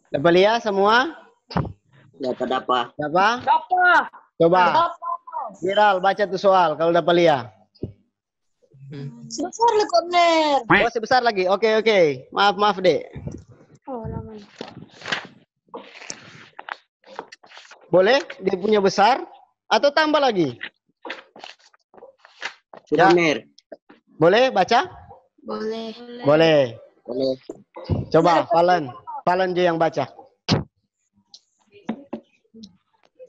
Dapat lihat semua? Dapat. Dapat? Dapat. Coba. Viral, baca tuh soal kalau dapat lihat. Sebesar lah corner. Oh, sebesar lagi. Oke. Maaf, Dek. Oh, lama. Boleh dia punya besar atau tambah lagi? Ya. Boleh baca? Boleh. Boleh. Boleh. Coba, Valen dia yang baca.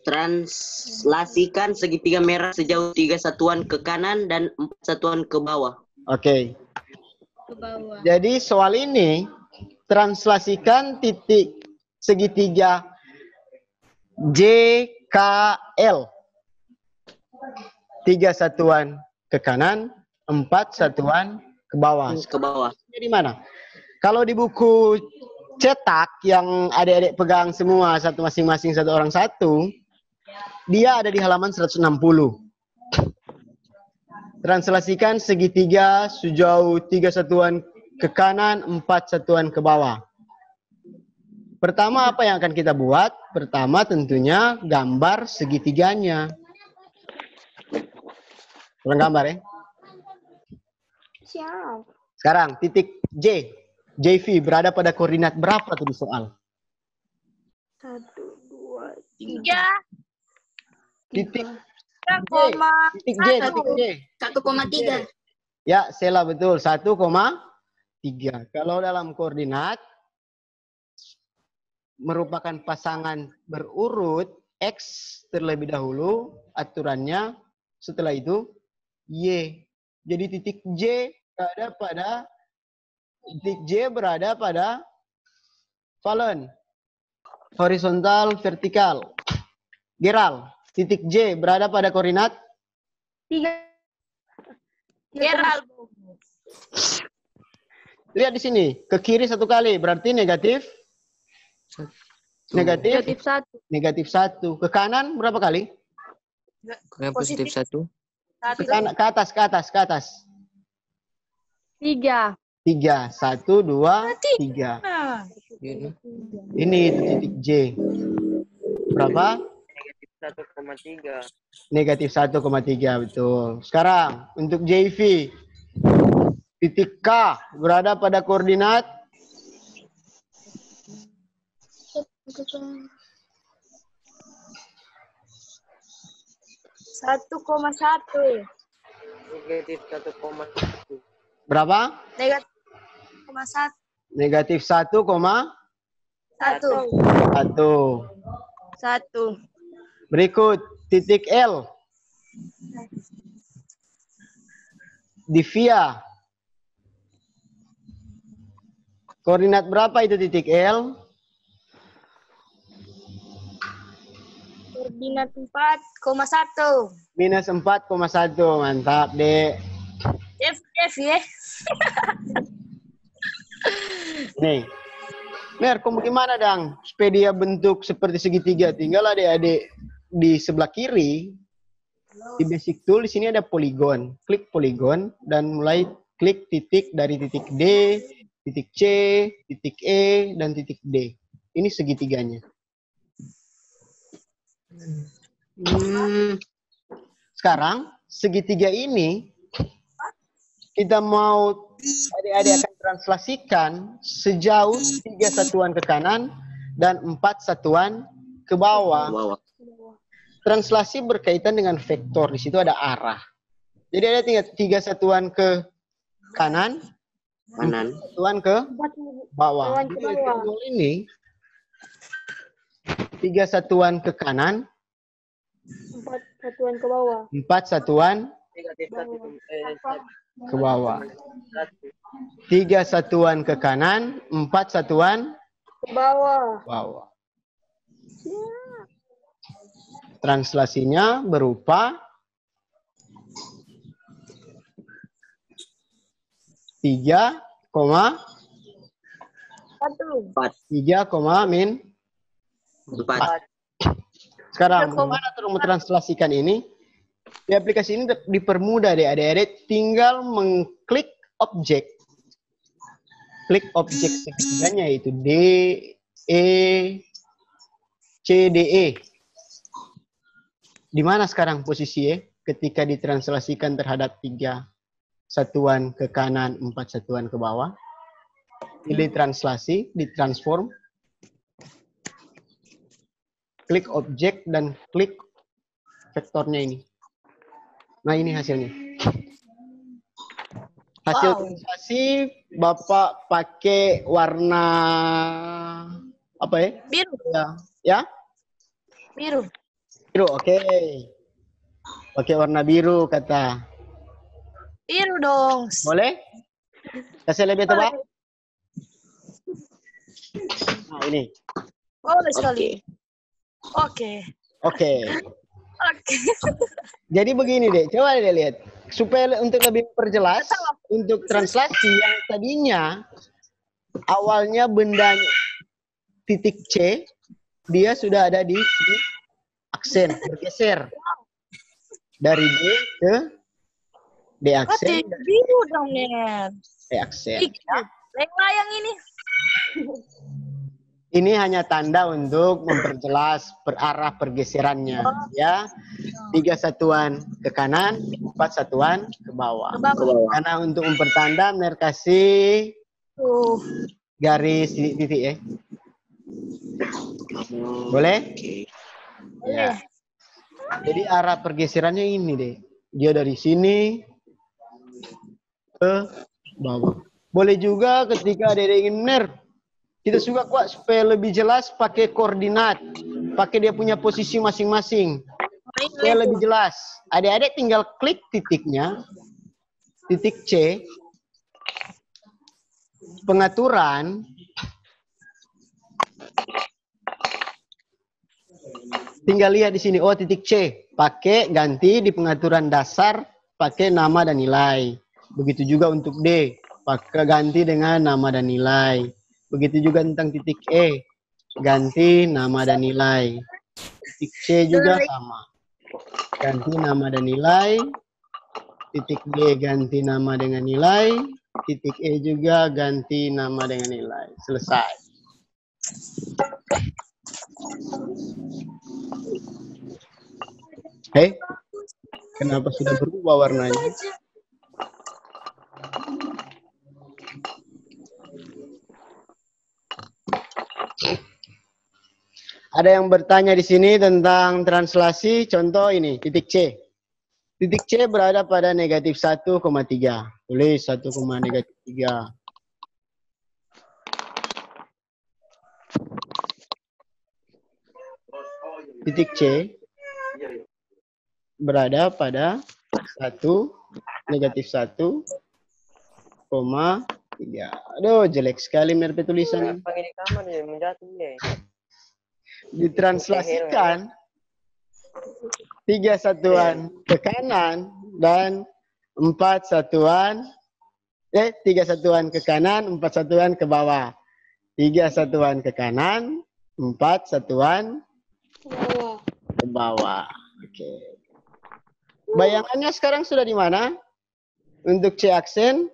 Translasikan segitiga merah sejauh 3 satuan ke kanan dan 4 satuan ke bawah. Oke. Ke bawah. Jadi soal ini translasikan titik segitiga JKL. 3 satuan ke kanan, 4 satuan ke bawah. Ke bawah. Di mana? Kalau di buku cetak yang adik-adik pegang semua satu masing-masing satu orang satu, dia ada di halaman 160. Translasikan segitiga sejauh 3 satuan ke kanan, 4 satuan ke bawah. Pertama apa yang akan kita buat? Pertama tentunya gambar segitiganya. Ulang gambar ya. Siap. Sekarang titik JV berada pada koordinat berapa tuh di soal? 1, 2, 3. Titik Titik J. 1,3. Ya, Sela betul. 1,3. Kalau dalam koordinat merupakan pasangan berurut X terlebih dahulu, aturannya setelah itu Y. Jadi titik J berada pada Valen. Horizontal, vertikal. Geral, titik J berada pada koordinat 3. Geral. Lihat di sini, ke kiri satu kali, berarti negatif. Negatif 1. Negatif 1. Ke kanan berapa kali? Positif 1. Ke atas. 3. 3. 1, 2, 3. Ini titik J. Berapa? Negatif 1,3. Betul. Sekarang untuk JV. Titik K berada pada koordinat 1,1. Negatif 1,1. berapa? Negatif 1,1. 1. Berikut titik L. Di via. Koordinat berapa itu titik L? Koordinat 4,1. Minus 4,1. Mantap, Dek. F ya. Nih. Mer, kamu gimana, Dang? Supaya dia bentuk seperti segitiga. Tinggal adik-adik di sebelah kiri. Di basic tool, di sini ada poligon. Klik poligon dan mulai klik titik dari titik D, titik C, titik E, dan titik D. Ini segitiganya. Sekarang, segitiga ini kita mau adik-adik akan translasikan sejauh 3 satuan ke kanan dan 4 satuan ke bawah. Translasi berkaitan dengan vektor. Di situ ada arah. Jadi ada 3 satuan ke kanan, 4 satuan ke bawah. Jadi rektangul ini 3 satuan ke kanan, 4 satuan ke bawah. 4 satuan ke bawah. 3 satuan ke kanan, 4 satuan Ke bawah. bawah. Translasinya berupa 3, 4. Sekarang, bagaimana cara mentranslasikan ini? Di aplikasi ini dipermudah deh adik-adik, tinggal mengklik objek. Klik objek segitiganya yaitu D, CDE. Di mana sekarang posisi E ketika ditranslasikan terhadap 3 satuan ke kanan, 4 satuan ke bawah? Pilih translasi, ditransform. Klik objek dan klik vektornya ini. Nah, ini hasilnya. Hasil translasi Bapak pakai warna apa ya? Biru. Ya? Biru. Biru, oke. Pakai warna biru kata. Biru dong. Boleh? Kasih lebih tebal? Nah, ini. Boleh sekali. Oke. Oke. Jadi begini deh, coba deh lihat. Supaya untuk lebih perjelas, untuk translasi yang tadinya awalnya bendanya titik C, dia sudah ada di sini, aksen, bergeser. Dari D ke D aksen. Biru dong, Ner. D aksen. Layang ini. Ini hanya tanda untuk memperjelas arah pergeserannya, ya. 3 satuan ke kanan, 4 satuan ke bawah. Karena untuk mempertanda, Ner kasih garis titik ya. Boleh? Ya. Jadi arah pergeserannya ini deh. Dia dari sini ke bawah. Boleh juga ketika ada ingin Ner, kita suka kok supaya lebih jelas pakai koordinat. Pakai dia punya posisi masing-masing. Supaya lebih jelas. Adik-adik tinggal klik titiknya. Titik C. Pengaturan. Tinggal lihat di sini. Oh, titik C. Pakai ganti di pengaturan dasar. Pakai nama dan nilai. Begitu juga untuk D. Pakai ganti dengan nama dan nilai. Begitu juga tentang titik E, ganti nama dan nilai. Titik C juga sama, ganti nama dan nilai. Titik D ganti nama dengan nilai. Titik E juga ganti nama dengan nilai. Selesai. Kenapa sudah berubah warnanya? Ada yang bertanya di sini tentang translasi, contoh ini, titik C. Titik C berada pada negatif 1,3. Tulis 1,-3. Titik C berada pada 1,-1,3. Aduh, jelek sekali merpe tulisan. Ditranslasikan 3 satuan ke kanan dan 4 satuan 3 satuan ke kanan, 4 satuan ke bawah. 3 satuan ke kanan, 4 satuan ke bawah. Oke. Bayangannya sekarang sudah di mana? Untuk C aksen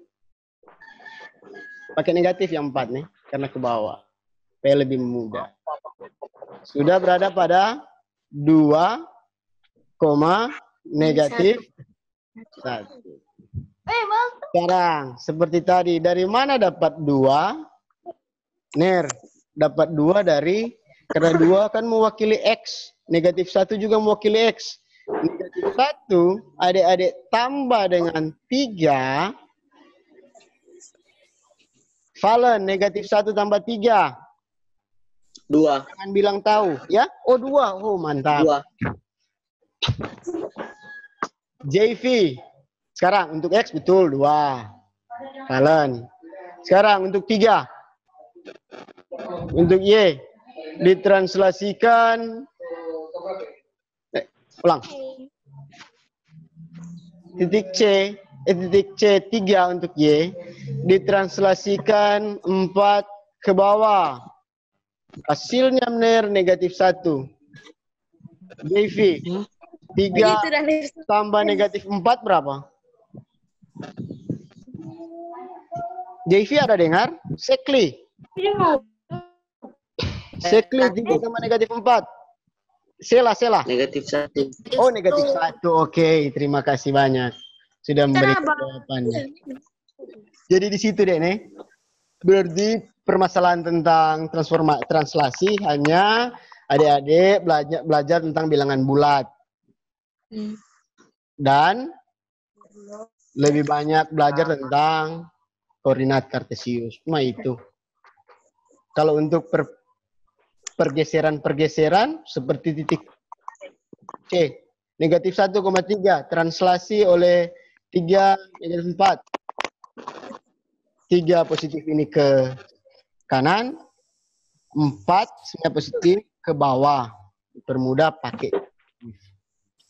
pakai negatif yang 4 nih, karena ke bawah. Supaya lebih mudah. Sudah berada pada 2, negatif 1. Sekarang, seperti tadi, dari mana dapat 2? Ner, dapat 2 dari, karena 2 kan mewakili X. Negatif 1 juga mewakili X. Negatif 1, adik-adik tambah dengan 3. Valen, negatif 1 tambah 3. 2. Jangan bilang tahu, ya? Oh, 2. Oh, mantap. 2. JV. Sekarang untuk X betul 2. Valen. Sekarang untuk 3. Untuk Y. Ditranslasikan. Ulang. Titik C. Titik C 3 untuk Y. Ditranslasikan 4 ke bawah. Hasilnya benar negatif 1. JV 3 tambah negatif 4 berapa? JV ada dengar? Sekli. Sekli 3 sama negatif 4. Sela. Negatif 1. Oh, negatif 1. Oke, terima kasih banyak. Sudah memberikan Kenapa? jawabannya. Jadi di situ deh, nih. Berarti permasalahan tentang translasi hanya adik-adik belajar tentang bilangan bulat. Dan lebih banyak belajar tentang koordinat kartesius. Cuma itu. Kalau untuk pergeseran seperti titik C, negatif 1,3, translasi oleh 3, negatif 4. 3 positif ini ke kanan, 4 sebenarnya positif ke bawah. Permudah pakai.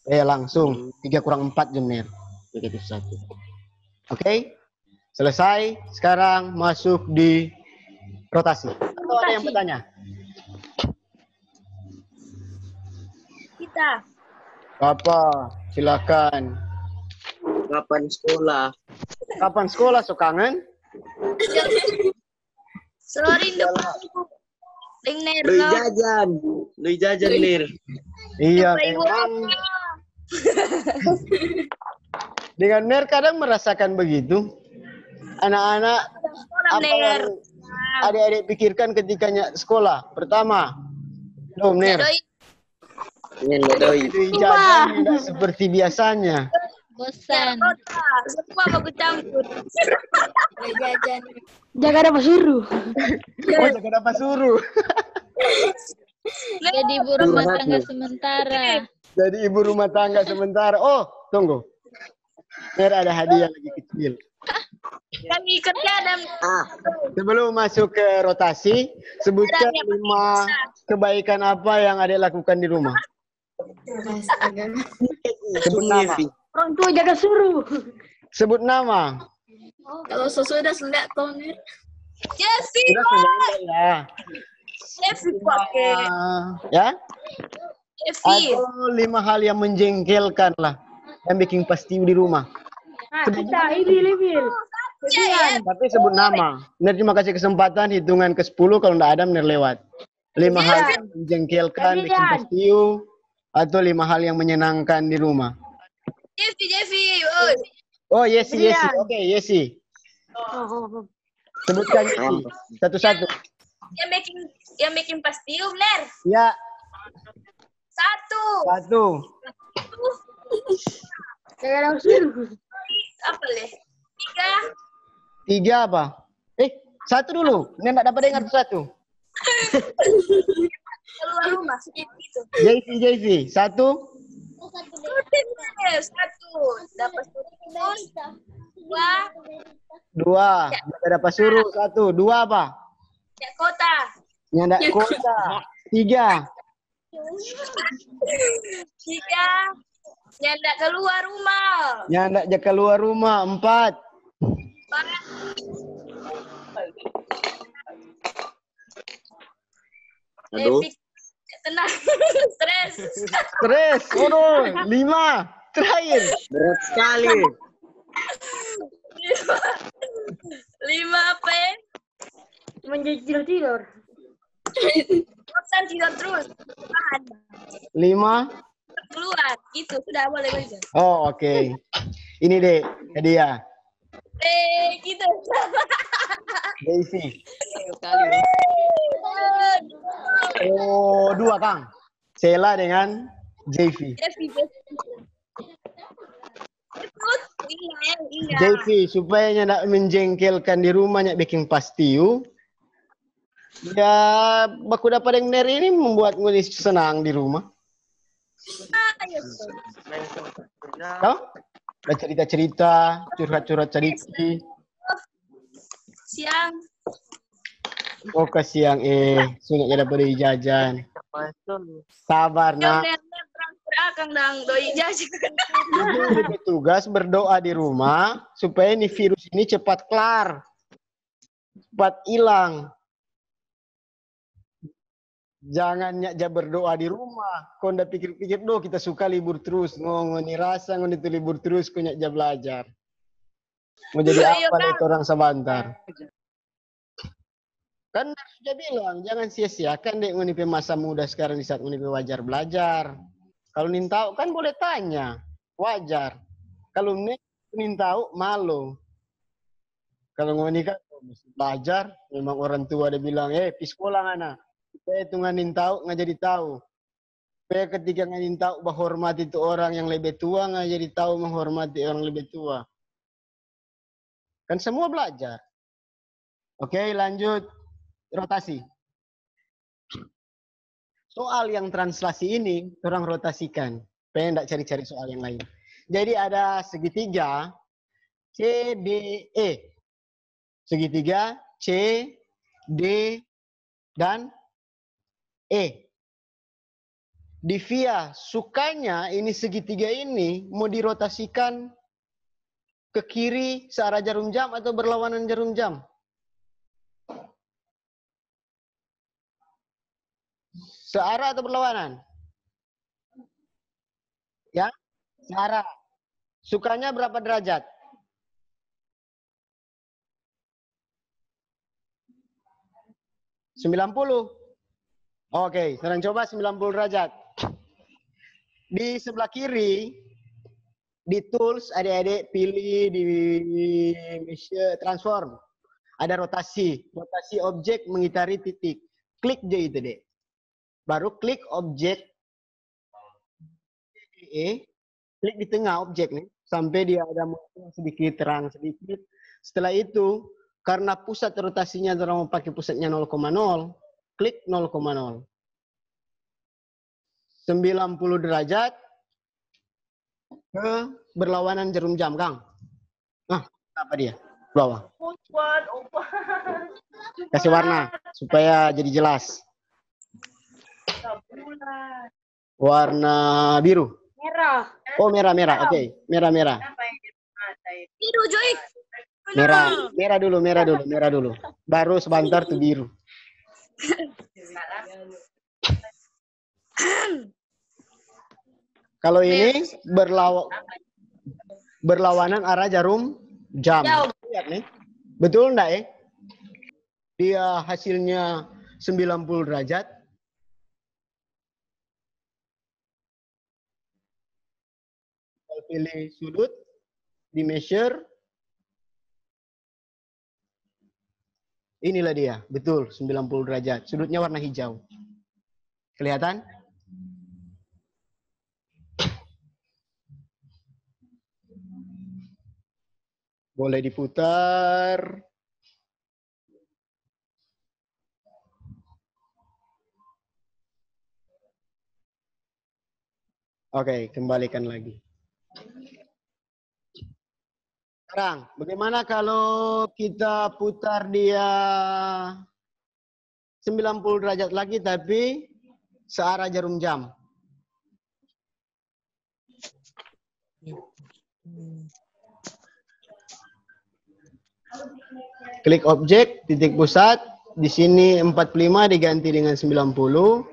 Langsung 3 kurang 4 Jemner. Negatif 1. Oke? Selesai. Sekarang masuk di rotasi. Atau ada yang bertanya? Kita. Apa? Silakan. Kapan sekolah? Kapan sekolah, so kangen? Sorry, Ner. Lu jajan, Lir. Iya, memang. Dengan Ner kadang merasakan begitu. Anak-anak apa yang adik-adik pikirkan ketika sekolah? Pertama, Ner. Doi. Itu ijazah tidak seperti biasanya. Bosan. Semua baku campur. Jaga dapat suruh. Oh, jangan apa suruh. Jadi ibu rumah tangga sementara. Jadi ibu rumah tangga sementara. Oh, tunggu. Ner ada hadiah lagi kecil. Kami kerja dan Sebelum masuk ke rotasi, sebutkan 5 kebaikan apa yang adik lakukan di rumah. Sebut nama. Orang tua jaga suruh. Sebut nama. Kalau sesudah sudah Ner. Jeffy. Sudah sudah ya. Jeffy pakai. Ya? Jeffy. Atau 5 hal yang menjengkelkan lah. Yang bikin pasti di rumah. Kita ini lebih. Tapi sebut nama. Ner cuma kasih kesempatan hitungan ke 10. Kalau nggak ada, Ner lewat. 5 hal yang menjengkelkan, bikin pastiu. Atau 5 hal yang menyenangkan di rumah. Jeffy. Oh, Yesi. Oke, Yesi. Sebutkan Yesi. Satu-satu. Yang bikin pastiu, Ner. Ya. 1. 1. Jaga suruh. Apa leh? 3. 3 apa? 1 dulu. Ner nggak dapat dengar satu. Keluar rumah. Gitu. JC. 1. 1. Dapat suruh. 2. 2. Nggak dapat suruh. 1. 2 apa? Ya kota. Nyandak kota. 3. 3. Nyandak keluar rumah. Nyandak je keluar rumah. 4. 4. Aduh. Tenang. Stres. Stres. Waduh. 5. Terakhir. Berat sekali. 5 apa ya? Tidur. Bosan tidur terus. Tahan. 5. Keluar. Gitu. Sudah boleh belajar. Oh, oke. Ini deh hadiah. Gitu. Daisy. Oh, 2 Kang. Sela dengan JV. Jeffy. Iya. JV supaya nyak menjengkelkan di rumah, nyak bikin pastiu. Ya, baku dapat yang Ner ini membuat ngulis senang di rumah. Kau? Ada cerita-cerita, curhat-curhat cerita. Siang. Oh, kasihan sunyak ada pada jajan. Sabar, nak. Ner transfer akang dang doi jajan. Jadi bertugas berdoa di rumah supaya ini virus ini cepat kelar. Cepat hilang. Jangan nyak berdoa di rumah. Kau ndak pikir-pikir doh kita suka libur terus. Ngoni rasa ngoni itu libur terus kau nyak belajar. Mau jadi apa itu orang sebentar. Kan sudah bilang, jangan sia-siakan dek ngunipi masa muda sekarang di saat ngunipi wajar belajar. Kalau nin tahu kan boleh tanya, wajar. Kalau nin tahu malu. Kalau mau nikah belajar, memang orang tua ada bilang, pi sekolah anak. Supaya itu nganin tahu, nggak jadi tahu. Supaya ketika nganin tahu menghormati itu orang yang lebih tua, nggak jadi tahu menghormati orang lebih tua. Kan semua belajar. Oke, lanjut. Rotasi. Soal yang translasi ini, orang rotasikan. Pengen tidak cari-cari soal yang lain. Jadi ada segitiga, C, D, E. Segitiga, C, D, dan E. Divia, sukanya ini segitiga ini mau dirotasikan ke kiri searah jarum jam atau berlawanan jarum jam? Searah atau berlawanan? Ya, searah. Sukanya berapa derajat? Sembilan puluh. Oke, sekarang coba 90 derajat. Di sebelah kiri, di tools, adik-adik pilih di transform. Ada rotasi. Rotasi objek mengitari titik. Klik aja itu, dek. Baru klik objek. Klik di tengah objek nih. Sampai dia ada sedikit terang sedikit. Setelah itu, karena pusat rotasinya orang mau pakai pusatnya 0,0. Klik 0,0. 90 derajat ke berlawanan jarum jam, Kang. Nah, apa dia? Bawah. Kasih warna supaya jadi jelas. Warna biru. Merah. Oh, merah. Oke, merah. Biru, Joy. Merah dulu. Baru sebentar tuh biru. Kalau ini berlawanan arah jarum jam. Lihat nih. Betul enggak ya? Dia hasilnya 90 derajat. Pilih sudut, di measure. Inilah dia, betul 90 derajat. Sudutnya warna hijau. Kelihatan? Boleh diputar. Oke, kembalikan lagi. Sekarang, bagaimana kalau kita putar dia 90 derajat lagi tapi searah jarum jam? Klik objek, titik pusat. Di sini 45 diganti dengan 90.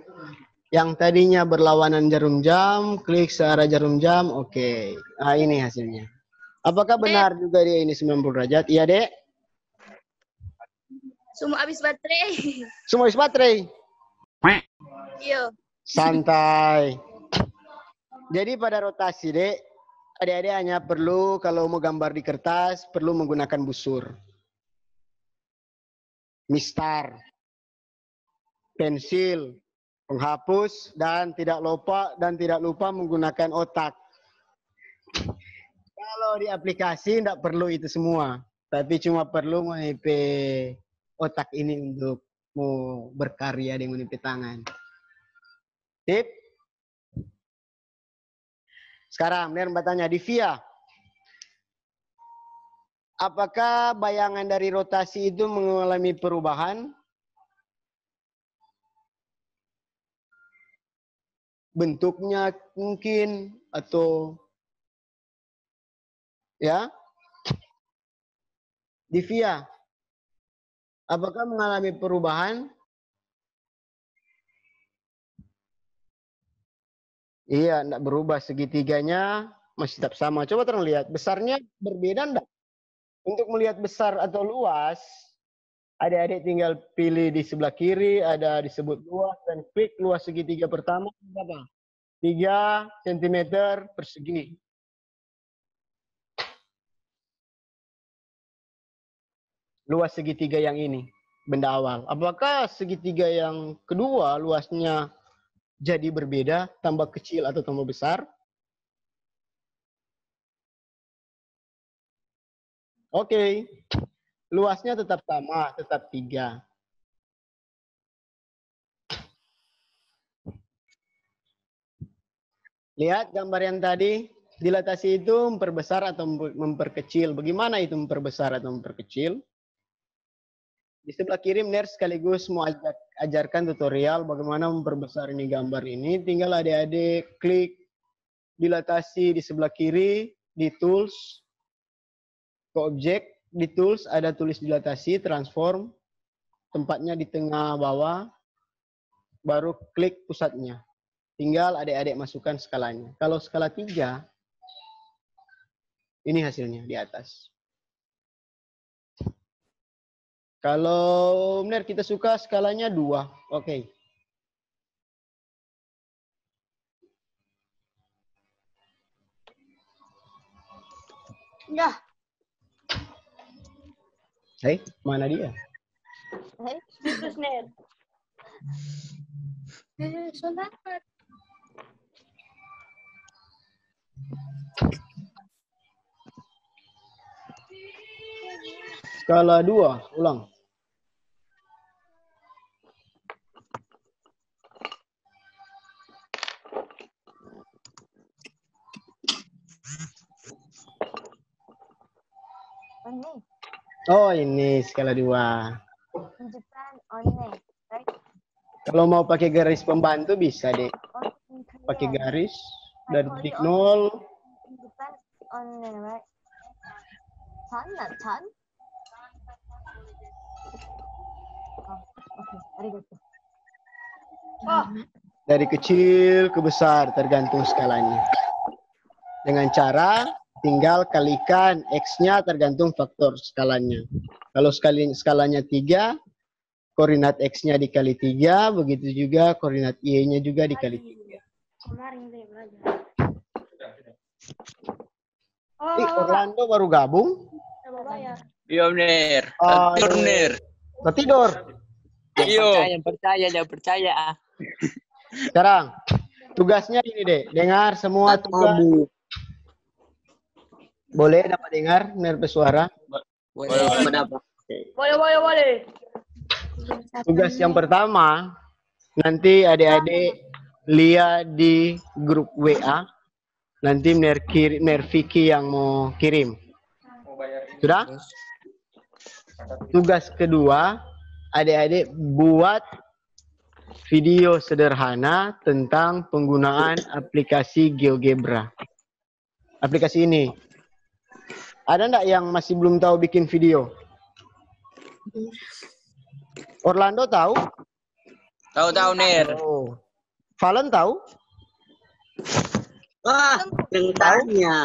Yang tadinya berlawanan jarum jam, klik searah jarum jam. Oke. Nah, ini hasilnya. Apakah benar juga dia ini 90 derajat? Iya, Dek? Semua habis baterai. Semua habis baterai? Iya. Santai. Jadi pada rotasi, Dek, adik-adik hanya perlu kalau mau gambar di kertas, perlu menggunakan busur. Mistar. Pensil. Penghapus. Dan tidak lupa menggunakan otak. Kalau di aplikasi tidak perlu itu semua. Tapi cuma perlu mengikuti otak ini untuk mau berkarya dengan mengikuti tangan. Tip. Sekarang, Ner bertanya, Divia. Apakah bayangan dari rotasi itu mengalami perubahan? Bentuknya mungkin atau ya? Divia, apakah mengalami perubahan? Iya, enggak berubah. Segitiganya masih tetap sama. Coba terang lihat. Besarnya berbeda enggak? Untuk melihat besar atau luas, Adik-adik tinggal pilih di sebelah kiri, ada disebut luas, dan klik luas segitiga pertama, berapa? 3 cm persegi. Luas segitiga yang ini, benda awal. Apakah segitiga yang kedua luasnya jadi berbeda, tambah kecil atau tambah besar? Oke. Luasnya tetap sama, tetap 3. Lihat gambar yang tadi, dilatasi itu memperbesar atau memperkecil. Bagaimana itu memperbesar atau memperkecil? Di sebelah kiri Mner sekaligus mau ajarkan tutorial bagaimana memperbesar ini gambar ini. Tinggal adik-adik klik dilatasi di sebelah kiri, di tools, ke objek, di tools ada tulis dilatasi, transform, tempatnya di tengah bawah, baru klik pusatnya. Tinggal adik-adik masukkan skalanya. Kalau skala 3, ini hasilnya di atas. Kalau benar kita suka skalanya 2, oke. Ya. Hei, mana dia? Terus Ner. Selamat. Skala 2, ulang. Oh, ini skala 2. Tunjukkan on right? Kalau mau pakai garis pembantu bisa, Dek. Pakai garis dari titik 0. Tunjukkan on right? Chan? Oh, oke. Arigato. Oh, Dari kecil ke besar tergantung skalanya. Dengan cara tinggal kalikan X-nya tergantung faktor skalanya. Kalau skalanya 3, koordinat X-nya dikali 3, begitu juga koordinat Y-nya juga dikali 3. kemarin saya belajar. Orlando baru gabung? Sama bayar. Iya, Mner. Oh, Tidur, Mner. Mau tidur? Iya. Percaya. Sekarang, tugasnya ini, Dek. Dengar semua tugas. Boleh dapat dengar nerpe suara? Boleh. Boleh. Tugas yang pertama, nanti adik-adik lihat di grup WA. Nanti Vicky yang mau kirim. Sudah? Tugas kedua, adik-adik buat video sederhana tentang penggunaan aplikasi GeoGebra. Aplikasi ini. Ada enggak yang masih belum tahu bikin video? Orlando tahu? Tahu, Ner. Oh. Valen tahu? Wah, yang tanya.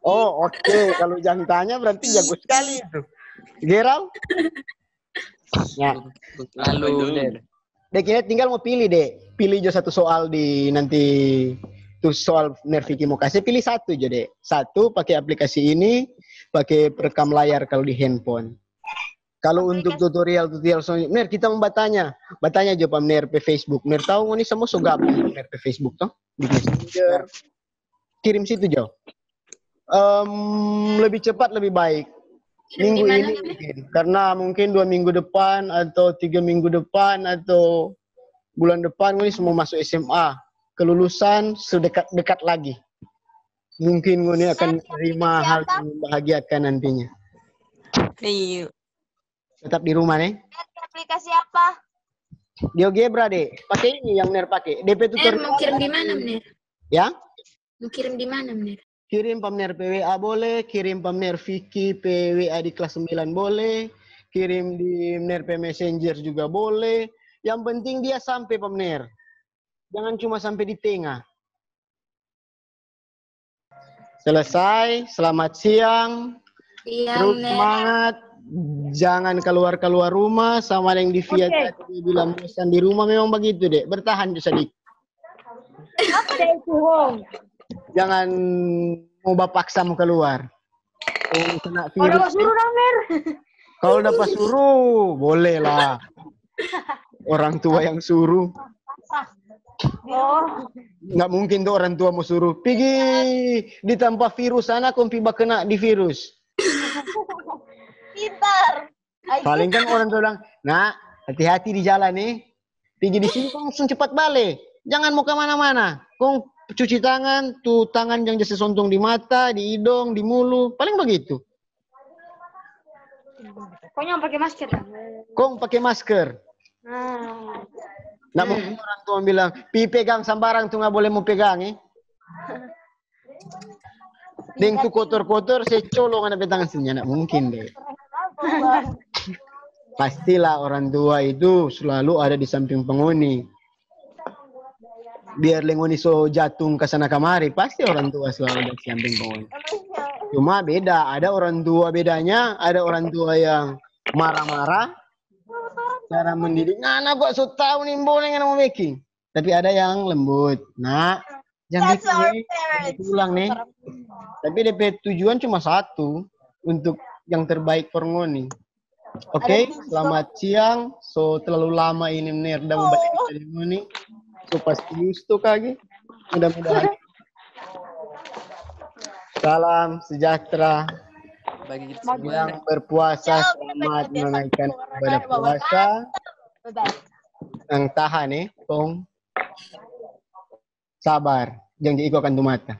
Oh, oke. Kalau jangan tanya berarti jago sekali itu. Gerau? Ya. Lalu, Ner. Dek, ini tinggal mau pilih, Dek. Pilih aja satu soal di nanti tuh soal Nerviki mau kasih, pilih satu aja, Dek. Satu pakai aplikasi ini, pakai perekam layar kalau di handphone. Kalau untuk tutorial selanjutnya, kita mau bertanya aja Pak Ner pe Facebook. Ner tahu ini semua so gabung Ner pe Facebook toh di Messenger. Kirim situ jauh. Lebih cepat lebih baik. Minggu ini mungkin. Karena mungkin 2 minggu depan atau 3 minggu depan atau bulan depan ini semua masuk SMA. Kelulusan sedekat-dekat lagi. Mungkin ini akan menerima hal yang membahagiakan nantinya. Iya. Tetap di rumah nih. Aplikasi apa? GeoGebra, Dek. Pakai ini yang Ner pakai. DP tutorial. Mau kirim di mana, Ner? Ya? Mau kirim di mana, Ner? Kirim Pamner PWA boleh, kirim Pamner Vicky PWA di kelas 9 boleh, kirim di Mner P Messenger juga boleh. Yang penting dia sampai Pamner. Jangan cuma sampai di tengah. Selesai, selamat siang. Iya, Terus Ner. semangat. jangan keluar-keluar rumah, sama yang di Via tadi bilang bosan di rumah, memang begitu, Dek. Bertahan sedikit. Apa deh itu, Hong? Jangan mau paksa mau keluar. Oh, kena Kalau virus. udah suruh dong, Ner. Kalau dapat suruh, boleh lah. Orang tua yang suruh. Oh, Nggak mungkin tuh orang tua mau suruh. Pergi ditambah virus sana, kumpi kena di virus. Pintar. Paling kan orang tua bilang, nak, hati-hati di jalan nih. Pergi di sini, kong langsung cepat balik. Jangan mau kemana-mana. Kong cuci tangan, tuh tangan yang jasa sontong di mata, di hidung, di mulut. Paling begitu. pokoknya pakai masker. Kong pakai masker. Nah, Nggak mungkin orang tua bilang, pi pegang sembarang tuh nggak boleh mau pegang eh. Deng tuh kotor-kotor, saya colong ada petangan sini. Nggak mungkin deh. Pastilah orang tua itu selalu ada di samping penghuni. Biar lengoni so jatuh ke sana kemari, pasti orang tua selalu ada di samping penghuni. Cuma beda, ada orang tua bedanya, ada orang tua yang marah-marah, cara mendidik. Nah, gua so tahu nih boleh nggak mau making. Tapi ada yang lembut. Nah, jangan gitu nih. Ulang nih. Tapi DP tujuan cuma satu, untuk yang terbaik for ngoni. Oke, selamat siang. So terlalu lama ini Nerda mau balik dari ngoni. So pasti gusto kagi. Mudah-mudahan. Salam sejahtera. Bagi kita semua. Yang berpuasa selamat menunaikan ibadah puasa. Yang tahan kong sabar, jangan diikutkan tuh mata.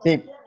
Sip.